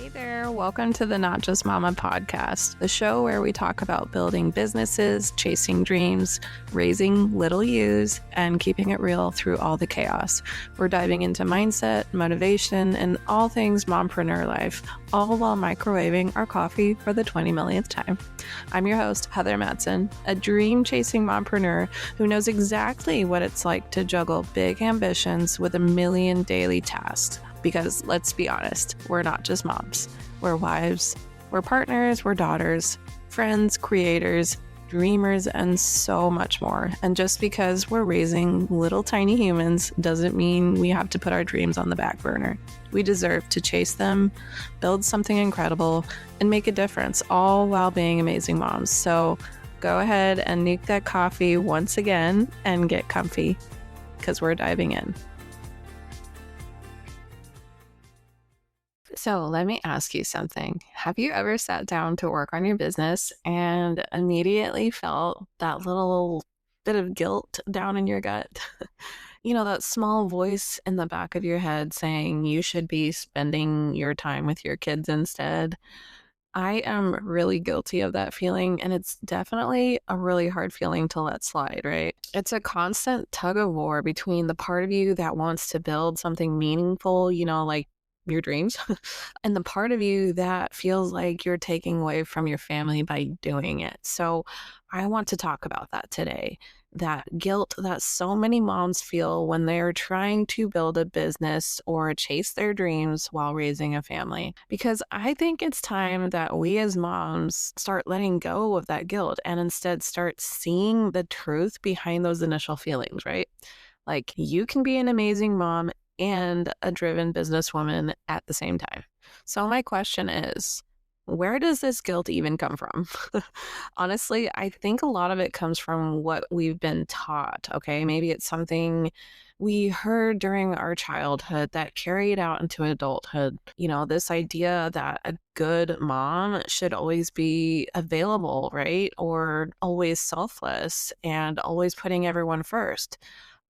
Hey there, welcome to the Not Just Momma Podcast, the show where we talk about building businesses, chasing dreams, raising little yous, and keeping it real through all the chaos. We're diving into mindset, motivation, and all things mompreneur life, all while microwaving our coffee for the 20 millionth time. I'm your host, Heather Madsen, a dream-chasing mompreneur who knows exactly what it's like to juggle big ambitions with a million daily tasks. Because let's be honest, we're not just moms. We're wives, we're partners, we're daughters, friends, creators, dreamers, and so much more. And just because we're raising little tiny humans doesn't mean we have to put our dreams on the back burner. We deserve to chase them, build something incredible, and make a difference, all while being amazing moms. So go ahead and nuke that coffee once again and get comfy, because we're diving in. So let me ask you something. Have you ever sat down to work on your business and immediately felt that little bit of guilt down in your gut? You know, that small voice in the back of your head saying you should be spending your time with your kids instead. I am really guilty of that feeling, and it's definitely a really hard feeling to let slide, right? It's a constant tug-of-war between the part of you that wants to build something meaningful, like your dreams, and the part of you that feels like you're taking away from your family by doing it. So I want to talk about that today. That guilt that so many moms feel when they're trying to build a business or chase their dreams while raising a family. Because I think it's time that we as moms start letting go of that guilt and instead start seeing the truth behind those initial feelings, right? Like, you can be an amazing mom and a driven businesswoman at the same time. So my question is, where does this guilt even come from? Honestly, I think a lot of it comes from what we've been taught, okay? Maybe it's something we heard during our childhood that carried out into adulthood. This idea that a good mom should always be available, right? Or always selfless and always putting everyone first.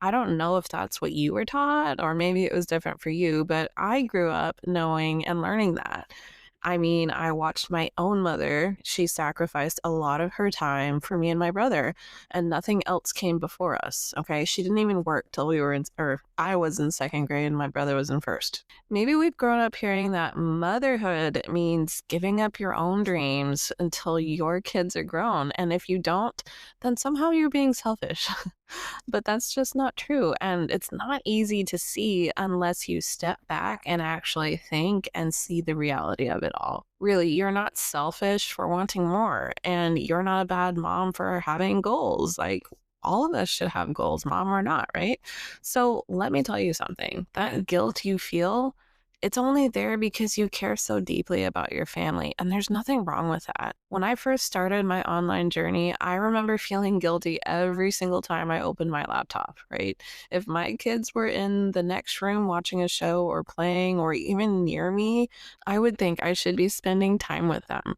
I don't know if that's what you were taught, or maybe it was different for you, but I grew up knowing and learning that. I mean, I watched my own mother. She sacrificed a lot of her time for me and my brother, and nothing else came before us, okay? She didn't even work till I was in second grade and my brother was in first. Maybe we've grown up hearing that motherhood means giving up your own dreams until your kids are grown, and if you don't, then somehow you're being selfish. But that's just not true. And it's not easy to see unless you step back and actually think and see the reality of it all. Really, you're not selfish for wanting more, and you're not a bad mom for having goals. Like, all of us should have goals, mom or not, right? So let me tell you something. That guilt you feel, it's only there because you care so deeply about your family, and there's nothing wrong with that. When I first started my online journey, I remember feeling guilty every single time I opened my laptop, right? If my kids were in the next room watching a show or playing or even near me, I would think I should be spending time with them.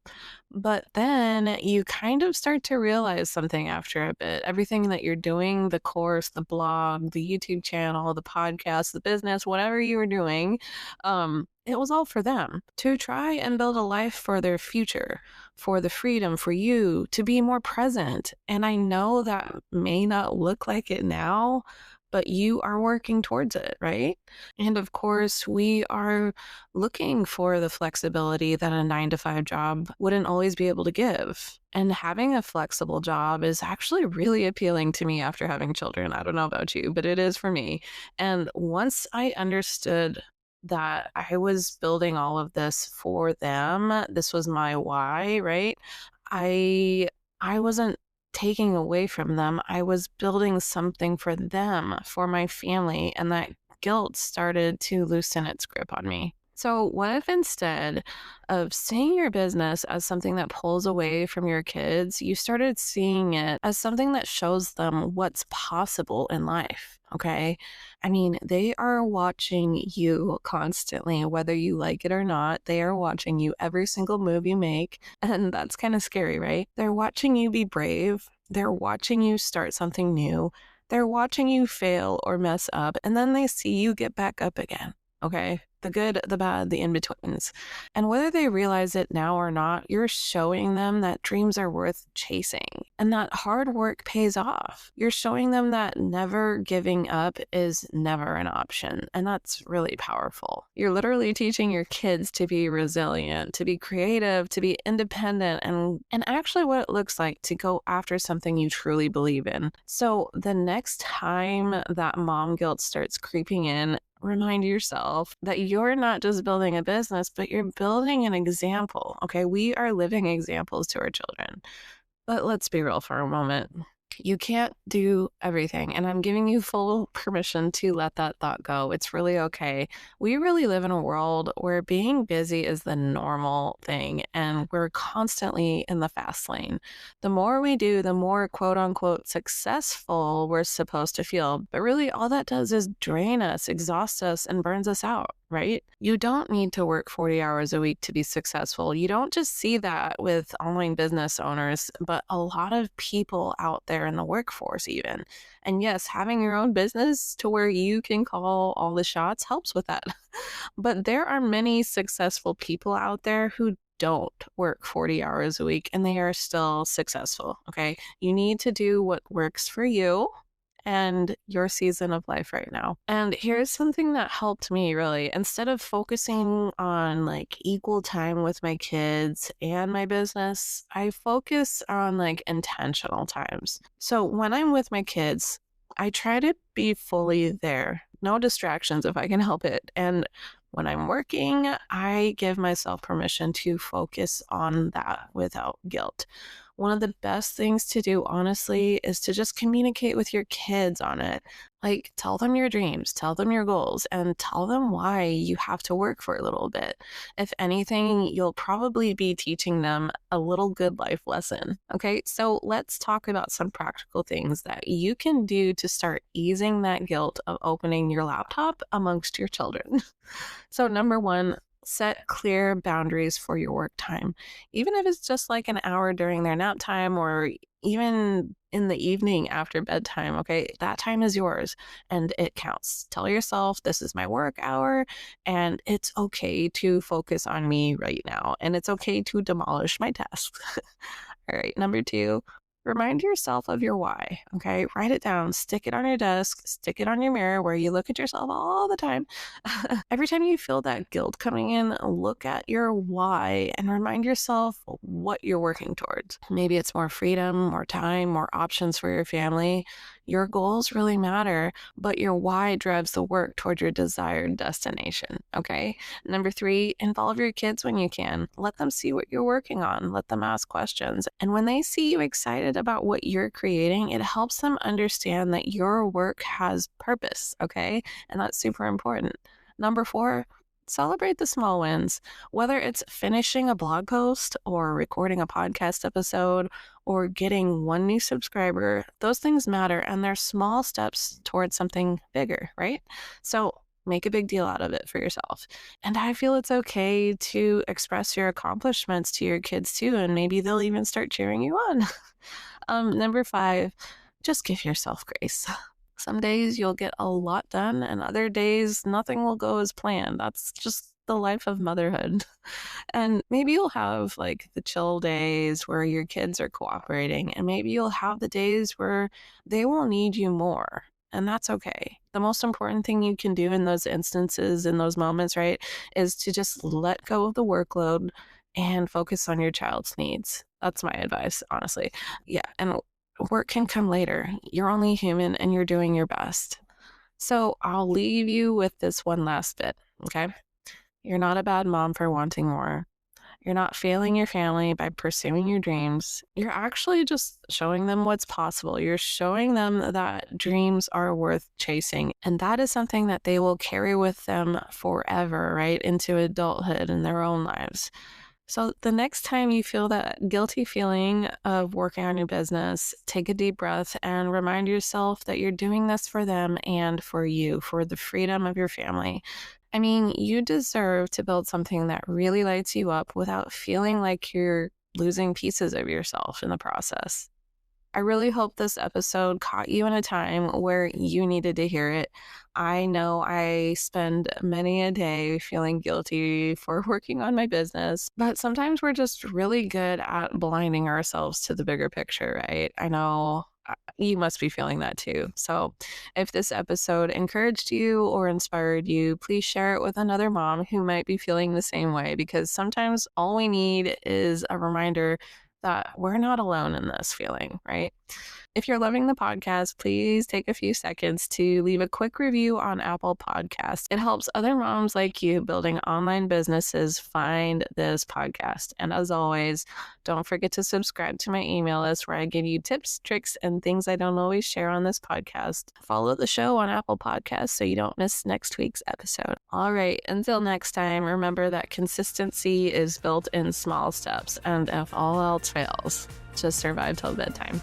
But then you kind of start to realize something after a bit. Everything that you're doing, the course, the blog, the YouTube channel, the podcast, the business, whatever you were doing, it was all for them to try and build a life for their future, for the freedom, for you to be more present. And I know that may not look like it now, but you are working towards it, right? And of course, we are looking for the flexibility that a 9-to-5 job wouldn't always be able to give. And having a flexible job is actually really appealing to me after having children. I don't know about you, but it is for me. And once I understood that I was building all of this for them, this was my why, right? I wasn't taking away from them. I was building something for them, for my family, and that guilt started to loosen its grip on me. So what if instead of seeing your business as something that pulls away from your kids, you started seeing it as something that shows them what's possible in life, okay? I mean, they are watching you constantly, whether you like it or not. They are watching you every single move you make, and that's kind of scary, right? They're watching you be brave. They're watching you start something new. They're watching you fail or mess up, and then they see you get back up again, okay? the good, the bad, the in-betweens. And whether they realize it now or not, you're showing them that dreams are worth chasing and that hard work pays off. You're showing them that never giving up is never an option. And that's really powerful. You're literally teaching your kids to be resilient, to be creative, to be independent, and actually what it looks like to go after something you truly believe in. So the next time that mom guilt starts creeping in, remind yourself that you're not just building a business, but you're building an example. Okay. We are living examples to our children. But let's be real for a moment. You can't do everything, and I'm giving you full permission to let that thought go. It's really okay. We really live in a world where being busy is the normal thing, and we're constantly in the fast lane. The more we do, the more quote unquote successful we're supposed to feel. But really, all that does is drain us, exhaust us, and burns us out. Right? You don't need to work 40 hours a week to be successful. You don't just see that with online business owners, but a lot of people out there in the workforce even. And yes, having your own business to where you can call all the shots helps with that. But there are many successful people out there who don't work 40 hours a week and they are still successful. Okay. You need to do what works for you and your season of life right now. And here's something that helped me really. Instead of focusing on like equal time with my kids and my business, I focus on like intentional times. So when I'm with my kids, I try to be fully there. No distractions if I can help it. And when I'm working, I give myself permission to focus on that without guilt. One of the best things to do, honestly, is to just communicate with your kids on it. Like, tell them your dreams, tell them your goals, and tell them why you have to work for a little bit. If anything, you'll probably be teaching them a little good life lesson. Okay, so let's talk about some practical things that you can do to start easing that guilt of opening your laptop amongst your children. So, number one, set clear boundaries for your work time. Even if it's just like an hour during their nap time or even in the evening after bedtime, okay, that time is yours and it counts. Tell yourself this is my work hour and it's okay to focus on me right now and it's okay to demolish my tasks. All right, number two, remind yourself of your why, okay? Write it down, stick it on your desk, stick it on your mirror where you look at yourself all the time. Every time you feel that guilt coming in, look at your why and remind yourself what you're working towards. Maybe it's more freedom, more time, more options for your family. Your goals really matter, but your why drives the work toward your desired destination, okay? Number three, involve your kids when you can. Let them see what you're working on. Let them ask questions. And when they see you excited about what you're creating, it helps them understand that your work has purpose, okay? And that's super important. Number four, celebrate the small wins. Whether it's finishing a blog post or recording a podcast episode or getting one new subscriber, those things matter and they're small steps towards something bigger, right? So make a big deal out of it for yourself. And I feel it's okay to express your accomplishments to your kids too, and maybe they'll even start cheering you on. Number five, just give yourself grace. Some days you'll get a lot done, and other days nothing will go as planned. That's just the life of motherhood. And maybe you'll have like the chill days where your kids are cooperating, and maybe you'll have the days where they will need you more. And that's okay. The most important thing you can do in those instances, in those moments, right, is to just let go of the workload and focus on your child's needs. That's my advice, honestly. Yeah. And work can come later. You're only human and you're doing your best. So I'll leave you with this one last bit, okay? You're not a bad mom for wanting more. You're not failing your family by pursuing your dreams. You're actually just showing them what's possible. You're showing them that dreams are worth chasing. And that is something that they will carry with them forever, right? Into adulthood in their own lives. So the next time you feel that guilty feeling of working on your business, take a deep breath and remind yourself that you're doing this for them and for you, for the freedom of your family. I mean, you deserve to build something that really lights you up without feeling like you're losing pieces of yourself in the process. I really hope this episode caught you in a time where you needed to hear it. I know I spend many a day feeling guilty for working on my business, but sometimes we're just really good at blinding ourselves to the bigger picture, right? I know you must be feeling that too. So if this episode encouraged you or inspired you, please share it with another mom who might be feeling the same way, because sometimes all we need is a reminder that we're not alone in this feeling, right? If you're loving the podcast, please take a few seconds to leave a quick review on Apple Podcasts. It helps other moms like you building online businesses find this podcast. And as always, don't forget to subscribe to my email list where I give you tips, tricks, and things I don't always share on this podcast. Follow the show on Apple Podcasts so you don't miss next week's episode. All right, until next time, remember that consistency is built in small steps. And if all else fails, just survive till bedtime.